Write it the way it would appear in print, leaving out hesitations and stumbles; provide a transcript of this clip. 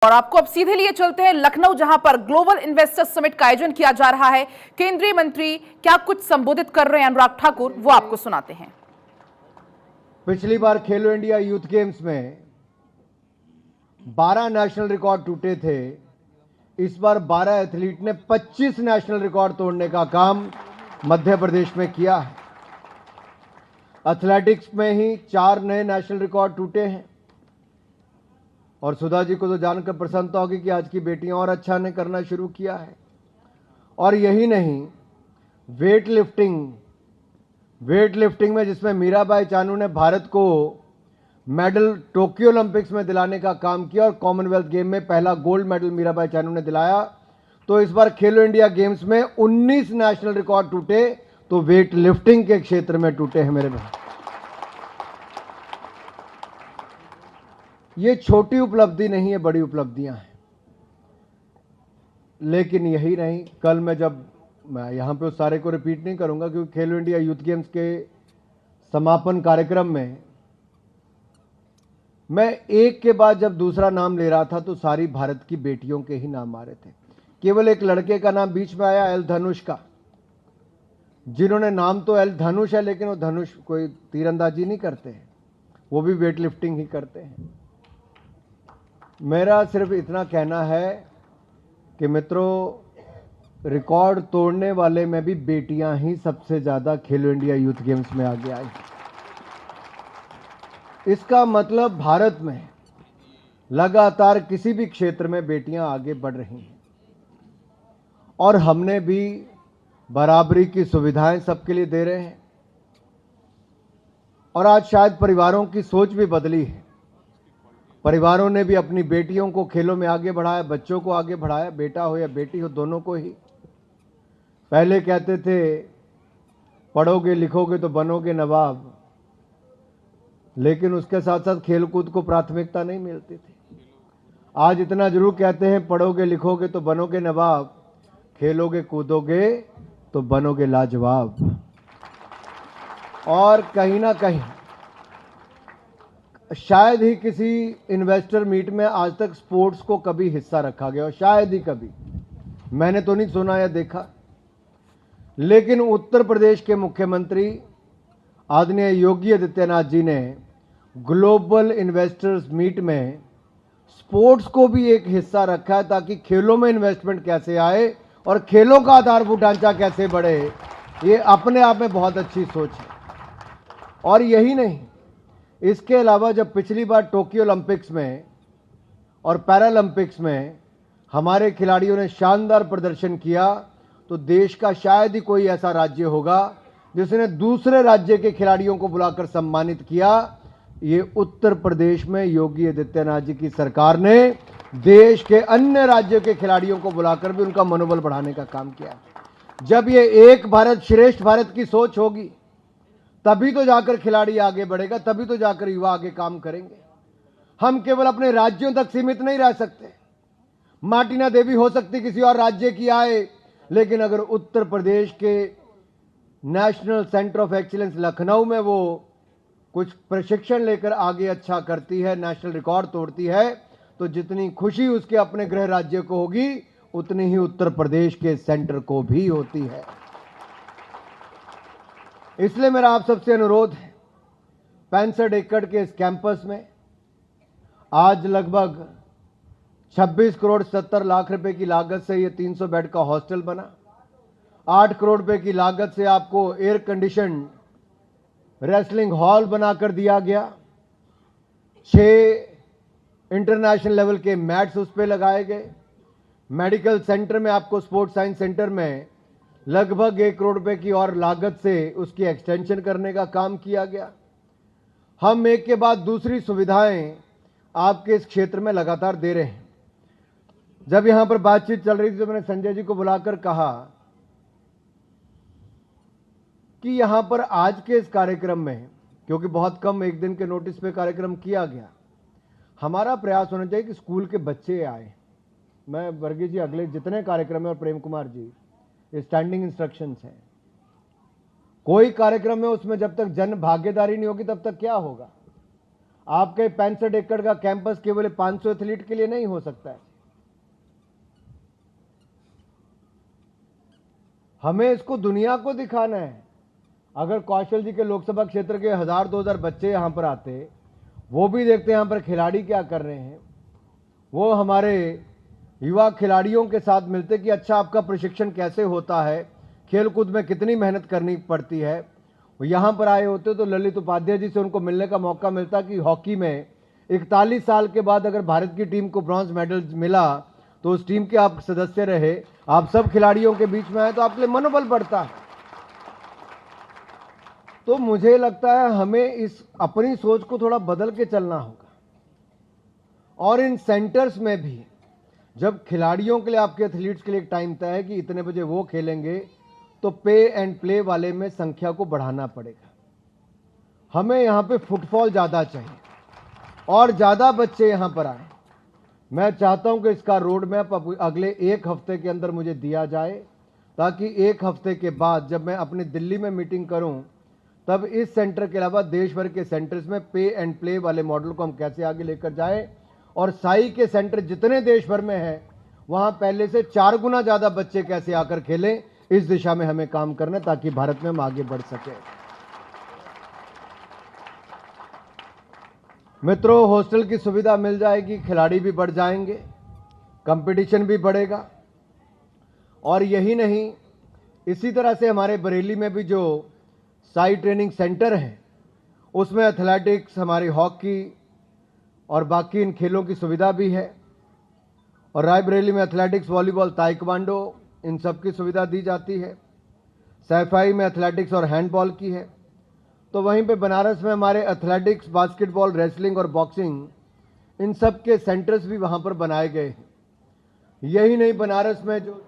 और आपको अब सीधे लिए चलते हैं लखनऊ, जहां पर ग्लोबल इन्वेस्टर्स समिट का आयोजन किया जा रहा है। केंद्रीय मंत्री क्या कुछ संबोधित कर रहे हैं अनुराग ठाकुर, वो आपको सुनाते हैं। पिछली बार खेलो इंडिया यूथ गेम्स में 12 नेशनल रिकॉर्ड टूटे थे। इस बार 12 एथलीट ने 25 नेशनल रिकॉर्ड तोड़ने का काम मध्य प्रदेश में किया है। एथलेटिक्स में ही 4 नए नेशनल रिकॉर्ड टूटे हैं। और सुधा जी को तो जानकर प्रसन्नता होगी कि आज की बेटियां और अच्छा ने करना शुरू किया है। और यही नहीं, वेट लिफ्टिंग में जिसमें मीराबाई चानू ने भारत को मेडल टोक्यो ओलंपिक्स में दिलाने का काम किया और कॉमनवेल्थ गेम में पहला गोल्ड मेडल मीराबाई चानू ने दिलाया। तो इस बार खेलो इंडिया गेम्स में 19 नेशनल रिकॉर्ड टूटे, तो वेट लिफ्टिंग के क्षेत्र में टूटे हैं मेरे भाई। ये छोटी उपलब्धि नहीं है, बड़ी उपलब्धियां हैं। लेकिन यही नहीं, कल मैं यहां पे उस सारे को रिपीट नहीं करूंगा, क्योंकि खेलो इंडिया यूथ गेम्स के समापन कार्यक्रम में मैं एक के बाद जब दूसरा नाम ले रहा था तो सारी भारत की बेटियों के ही नाम आ रहे थे। केवल एक लड़के का नाम बीच में आया, एल धनुष का, जिन्होंने नाम तो एल धनुष है, लेकिन वो धनुष कोई तीरंदाजी नहीं करते हैं, वो भी वेट लिफ्टिंग ही करते हैं। मेरा सिर्फ इतना कहना है कि मित्रों, रिकॉर्ड तोड़ने वाले में भी बेटियां ही सबसे ज्यादा खेलो इंडिया यूथ गेम्स में आगे आई। इसका मतलब भारत में लगातार किसी भी क्षेत्र में बेटियां आगे बढ़ रही हैं। और हमने भी बराबरी की सुविधाएं सबके लिए दे रहे हैं। और आज शायद परिवारों की सोच भी बदली है। परिवारों ने भी अपनी बेटियों को खेलों में आगे बढ़ाया, बच्चों को आगे बढ़ाया, बेटा हो या बेटी हो, दोनों को ही। पहले कहते थे पढ़ोगे लिखोगे तो बनोगे नवाब, लेकिन उसके साथ साथ खेलकूद को प्राथमिकता नहीं मिलती थी। आज इतना जरूर कहते हैं पढ़ोगे लिखोगे तो बनोगे नवाब, खेलोगे कूदोगे तो बनोगे लाजवाब। और कहीं ना कहीं शायद ही किसी इन्वेस्टर मीट में आज तक स्पोर्ट्स को कभी हिस्सा रखा गया हो, शायद ही कभी, मैंने तो नहीं सुना या देखा। लेकिन उत्तर प्रदेश के मुख्यमंत्री आदरणीय योगी आदित्यनाथ जी ने ग्लोबल इन्वेस्टर्स मीट में स्पोर्ट्स को भी एक हिस्सा रखा है, ताकि खेलों में इन्वेस्टमेंट कैसे आए और खेलों का आधारभूत ढांचा कैसे बढ़े। ये अपने आप में बहुत अच्छी सोच है। और यही नहीं, इसके अलावा जब पिछली बार टोक्यो ओलंपिक्स में और पैरालंपिक्स में हमारे खिलाड़ियों ने शानदार प्रदर्शन किया, तो देश का शायद ही कोई ऐसा राज्य होगा जिसने दूसरे राज्य के खिलाड़ियों को बुलाकर सम्मानित किया। ये उत्तर प्रदेश में योगी आदित्यनाथ जी की सरकार ने देश के अन्य राज्यों के खिलाड़ियों को बुलाकर भी उनका मनोबल बढ़ाने का काम किया। जब ये एक भारत श्रेष्ठ भारत की सोच होगी, तभी तो जाकर खिलाड़ी आगे बढ़ेगा, तभी तो जाकर युवा आगे काम करेंगे। हम केवल अपने राज्यों तक सीमित नहीं रह सकते। मार्टिना देवी हो सकती किसी और राज्य की आए, लेकिन अगर उत्तर प्रदेश के national centre of excellence Lucknow में वो कुछ प्रशिक्षण लेकर आगे अच्छा करती है, नेशनल रिकॉर्ड तोड़ती है, तो जितनी खुशी उसके अपने गृह राज्य को होगी, उतनी ही उत्तर प्रदेश के सेंटर को भी होती है। इसलिए मेरा आप सबसे अनुरोध है, 65 एकड़ के इस कैंपस में आज लगभग 26 करोड़ 70 लाख रुपए की लागत से ये 300 बेड का हॉस्टल बना। 8 करोड़ रुपए की लागत से आपको एयर कंडीशन रेसलिंग हॉल बनाकर दिया गया। 6 इंटरनेशनल लेवल के मैट्स उस पर लगाए गए। मेडिकल सेंटर में आपको स्पोर्ट्स साइंस सेंटर में लगभग 1 करोड़ रुपए की और लागत से उसकी एक्सटेंशन करने का काम किया गया। हम एक के बाद दूसरी सुविधाएं आपके इस क्षेत्र में लगातार दे रहे हैं। जब यहां पर बातचीत चल रही थी तो मैंने संजय जी को बुलाकर कहा कि यहां पर आज के इस कार्यक्रम में, क्योंकि बहुत कम एक दिन के नोटिस पे कार्यक्रम किया गया, हमारा प्रयास होना चाहिए कि स्कूल के बच्चे आए। मैं वर्गीय जी अगले जितने कार्यक्रम है और प्रेम कुमार जी, ये स्टैंडिंग इंस्ट्रक्शंस हैं। कोई कार्यक्रम है उसमें जब तक जन भागीदारी नहीं होगी तब तक क्या होगा। आपके 65 एकड़ का कैंपस केवल 500 एथलीट के लिए नहीं हो सकता है। हमें इसको दुनिया को दिखाना है। अगर कौशल जी के लोकसभा क्षेत्र के 1000-2000 बच्चे यहां पर आते, वो भी देखते यहां पर खिलाड़ी क्या कर रहे हैं, वो हमारे युवा खिलाड़ियों के साथ मिलते कि अच्छा आपका प्रशिक्षण कैसे होता है, खेलकूद में कितनी मेहनत करनी पड़ती है, वो यहाँ पर आए होते तो ललित उपाध्याय जी से उनको मिलने का मौका मिलता कि हॉकी में 41 साल के बाद अगर भारत की टीम को ब्रॉन्ज मेडल मिला तो उस टीम के आप सदस्य रहे, आप सब खिलाड़ियों के बीच में आए तो आपके लिए मनोबल बढ़ता है। तो मुझे लगता है हमें इस अपनी सोच को थोड़ा बदल के चलना होगा। और इन सेंटर्स में भी जब खिलाड़ियों के लिए, आपके एथलीट्स के लिए एक टाइम तय है कि इतने बजे वो खेलेंगे, तो पे एंड प्ले वाले में संख्या को बढ़ाना पड़ेगा। हमें यहाँ पे फुटफॉल ज़्यादा चाहिए और ज़्यादा बच्चे यहाँ पर आए। मैं चाहता हूँ कि इसका रोड मैप अगले 1 हफ्ते के अंदर मुझे दिया जाए, ताकि 1 हफ्ते के बाद जब मैं अपनी दिल्ली में मीटिंग करूँ, तब इस सेंटर के अलावा देश भर के सेंटर्स में पे एंड प्ले वाले मॉडल को हम कैसे आगे लेकर जाएं, और साई के सेंटर जितने देश भर में हैं वहां पहले से 4 गुना ज्यादा बच्चे कैसे आकर खेलें, इस दिशा में हमें काम करना है ताकि भारत में हम आगे बढ़ सके। मित्रों, हॉस्टल की सुविधा मिल जाएगी, खिलाड़ी भी बढ़ जाएंगे, कंपटीशन भी बढ़ेगा। और यही नहीं, इसी तरह से हमारे बरेली में भी जो साई ट्रेनिंग सेंटर है उसमें एथलेटिक्स, हमारी हॉकी और बाकी इन खेलों की सुविधा भी है। और रायबरेली में एथलेटिक्स, वॉलीबॉल, ताइक्वांडो, इन सब की सुविधा दी जाती है। सैफाई में एथलेटिक्स और हैंडबॉल की है। तो वहीं पे बनारस में हमारे एथलेटिक्स, बास्केटबॉल, रेसलिंग और बॉक्सिंग, इन सब के सेंटर्स भी वहाँ पर बनाए गए हैं। यही नहीं, बनारस में जो